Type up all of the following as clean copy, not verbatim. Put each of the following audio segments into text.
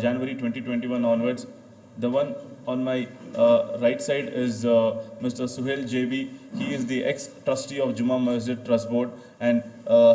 January 2021 onwards. The one on my right side is Mr. Suhail JB. He is the ex-trustee of Juma Masjid Trust Board. And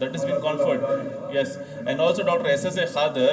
That has been conferred, yes. And also Dr. S.S.A. Khader,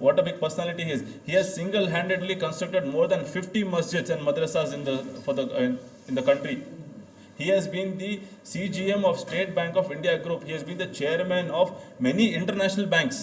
What a big personality he is. He has single-handedly constructed more than 50 masjids and madrasas in the country. He has been the CGM of State Bank of India Group. He has been the chairman of many international banks.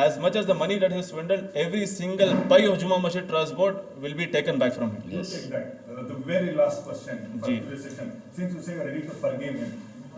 as much as the money that he swindled, every single pie of Juma Masjid Trust Board will be taken back from him. Yes. The very last question for this session. Since you say you are ready to forgive him,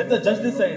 let the judge decide?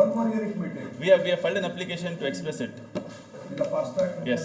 1 more year it may take. We have filed an application to express it. Yes.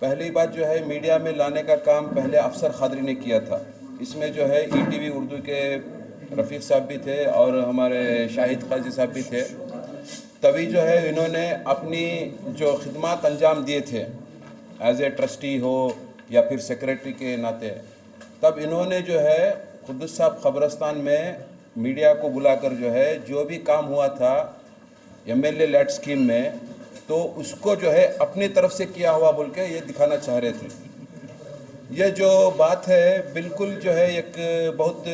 پہلی بات جو ہے media میں لانے کا کام پہلے افسر خادری نے کیا تھا. اس میں جو ہے ای ٹی وی اردو کے رفیق صاحب بھی تھے اور ہمارے شاہد قاضی صاحب بھی تھے. تبھی جو ہے انہوں نے اپنی جو خدمات انجام دیے تھے ایز اے ٹرسٹی ہو یا پھر سیکریٹری کے ناطے, تب انہوں نے جو ہے قدس صاحب قبرستان میں میڈیا کو بلا کر جو ہے جو بھی کام ہوا تھا ایم ایل اے لیٹ اسکیم میں, تو اس کو جو ہے اپنی طرف سے کیا ہوا بول کے یہ دکھانا چاہ رہے تھے. یہ جو بات ہے بالکل جو ہے ایک بہت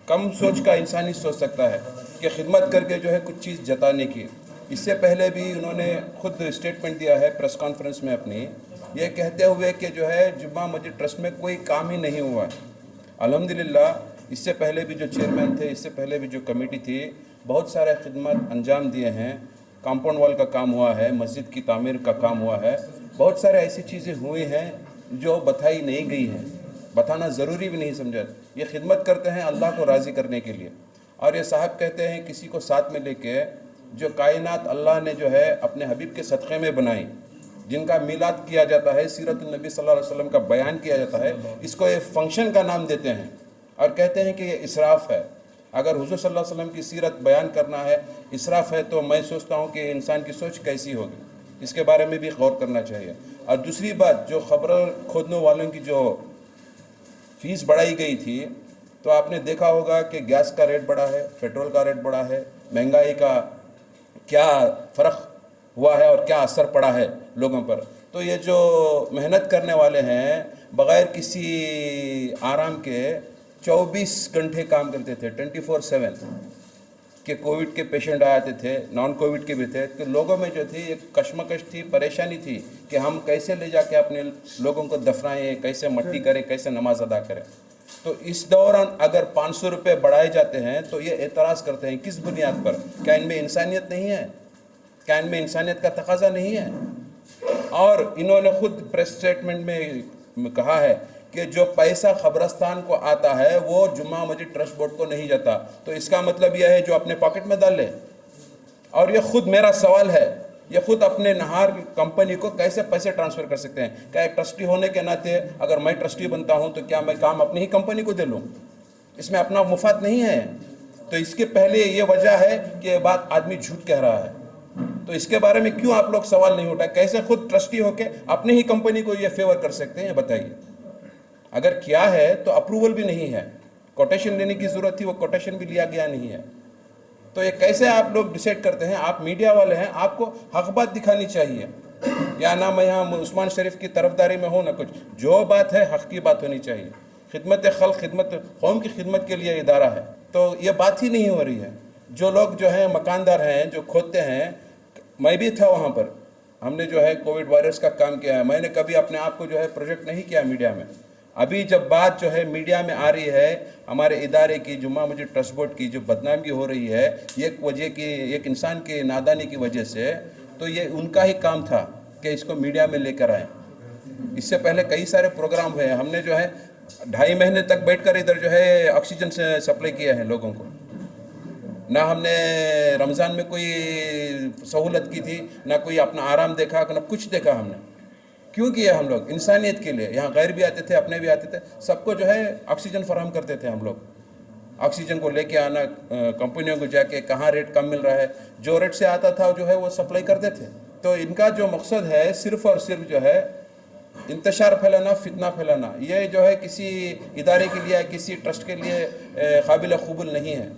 کم سوچ کا انسانی سوچ سکتا ہے کہ خدمت کر کے جو ہے کچھ چیز جتانے کی. اس سے پہلے بھی انہوں نے خود اسٹیٹمنٹ دیا ہے پریس کانفرنس میں اپنی, یہ کہتے ہوئے کہ جو ہے جمعہ مسجد ٹرسٹ میں کوئی کام ہی نہیں ہوا. الحمدللہ اس سے پہلے بھی جو چیئرمین تھے, اس سے پہلے بھی جو کمیٹی تھی, بہت سارے خدمات انجام دیے ہیں. کمپاؤنڈ وال کا کام ہوا ہے, مسجد کی تعمیر کا کام ہوا ہے, بہت سارے ایسی چیزیں ہوئی ہیں جو بتائی نہیں گئی ہیں, بتانا ضروری بھی نہیں سمجھا. یہ خدمت کرتے ہیں اللہ کو راضی کرنے کے لیے. اور یہ صاحب کہتے ہیں کسی کو ساتھ میں لے کے جو کائنات اللہ نے جو ہے اپنے حبیب کے صدقے میں بنائی, جن کا میلاد کیا جاتا ہے, سیرت النبی صلی اللہ علیہ وسلم کا بیان کیا جاتا ہے, اس کو یہ فنکشن کا نام دیتے ہیں اور کہتے ہیں کہ یہ اسراف ہے. اگر حضور صلی اللہ علیہ وسلم کی سیرت بیان کرنا ہے اسراف ہے, تو میں سوچتا ہوں کہ انسان کی سوچ کیسی ہوگی, اس کے بارے میں بھی غور کرنا چاہیے. اور دوسری بات, جو خبر کھودنے والوں کی جو فیس بڑھائی گئی تھی, تو آپ نے دیکھا ہوگا کہ گیس کا ریٹ بڑھا ہے, پیٹرول کا ریٹ بڑھا ہے, مہنگائی کا کیا فرق ہوا ہے اور کیا اثر پڑا ہے لوگوں پر. تو یہ جو محنت کرنے والے ہیں بغیر کسی آرام کے 24 گھنٹے کام کرتے تھے 24/7, کہ کووڈ کے پیشنٹ آتے تھے, نان کووڈ کے بھی تھے, تو لوگوں میں جو تھی ایک کشمکش تھی, پریشانی تھی کہ ہم کیسے لے جا کے اپنے لوگوں کو دفنائیں, کیسے مٹی کریں, کیسے نماز ادا کریں. تو اس دوران اگر 500 روپے بڑھائے جاتے ہیں تو یہ اعتراض کرتے ہیں کس بنیاد پر؟ کیا ان میں انسانیت نہیں ہے؟ کیا ان میں انسانیت کا تقاضا نہیں ہے؟ اور انہوں نے خود پریس اسٹیٹمنٹ میں کہا ہے کہ جو پیسہ قبرستان کو آتا ہے وہ جمعہ مسجد ٹرسٹ بورڈ کو نہیں جاتا. تو اس کا مطلب یہ ہے جو اپنے پاکٹ میں ڈال لے. اور یہ خود میرا سوال ہے, یہ خود اپنے نہار کمپنی کو کیسے پیسے ٹرانسفر کر سکتے ہیں؟ کیا ایک ٹرسٹی ہونے کے ناطے اگر میں ٹرسٹی بنتا ہوں تو کیا میں کام اپنی ہی کمپنی کو دے لوں؟ اس میں اپنا مفاد نہیں ہے. تو اس کے پہلے یہ وجہ ہے کہ یہ بات آدمی جھوٹ کہہ رہا ہے. تو اس کے بارے میں کیوں آپ لوگ سوال نہیں اٹھا؟ کیسے خود ٹرسٹی ہو کے اپنی ہی کمپنی کو یہ فیور کر سکتے ہیں, یہ بتائیے. اگر کیا ہے تو اپروول بھی نہیں ہے, کوٹیشن لینے کی ضرورت تھی, وہ کوٹیشن بھی لیا گیا نہیں ہے. تو یہ کیسے آپ لوگ ڈیسائیڈ کرتے ہیں؟ آپ میڈیا والے ہیں, آپ کو حق بات دکھانی چاہیے. یا نہ میں یہاں عثمان شریف کی طرفداری میں ہوں نہ کچھ, جو بات ہے حق کی بات ہونی چاہیے. خدمت خلق, خدمت قوم کی خدمت کے لیے ادارہ ہے, تو یہ بات ہی نہیں ہو رہی ہے. جو لوگ جو ہیں مکاندار ہیں, جو کھودتے ہیں, میں بھی تھا وہاں پر, ہم نے جو ہے کووڈ وائرس کا کام کیا ہے. میں نے کبھی اپنے آپ کو جو ہے پروجیکٹ نہیں کیا میڈیا میں. ابھی جب بات جو ہے میڈیا میں آ رہی ہے ہمارے ادارے کی, جمعہ مسجد ٹرسٹ بورڈ کی جو بدنامی ہو رہی ہے ایک وجہ کی, ایک انسان کے نادانی کی وجہ سے, تو یہ ان کا ہی کام تھا کہ اس کو میڈیا میں لے کر آئیں. اس سے پہلے کئی سارے پروگرام ہوئے, ہم نے جو ہے 2.5 مہینے تک بیٹھ کر ادھر جو ہے آکسیجن سے سپلائی کیا ہے لوگوں کو. نہ ہم نے رمضان میں کوئی سہولت کی تھی, نہ کوئی اپنا آرام دیکھا, نہ کچھ دیکھا ہم نے. کیوں کیا ہم لوگ؟ انسانیت کے لیے. یہاں غیر بھی آتے تھے, اپنے بھی آتے تھے, سب کو جو ہے آکسیجن فراہم کرتے تھے ہم لوگ. آکسیجن کو لے کے آنا, کمپنیوں کو جا کے کہاں ریٹ کم مل رہا ہے, جو ریٹ سے آتا تھا جو ہے وہ سپلائی کرتے تھے. تو ان کا جو مقصد ہے صرف اور صرف جو ہے انتشار پھیلانا, فتنہ پھیلانا. یہ جو ہے کسی ادارے کے لیے, کسی ٹرسٹ کے لیے قابل قبول نہیں ہے.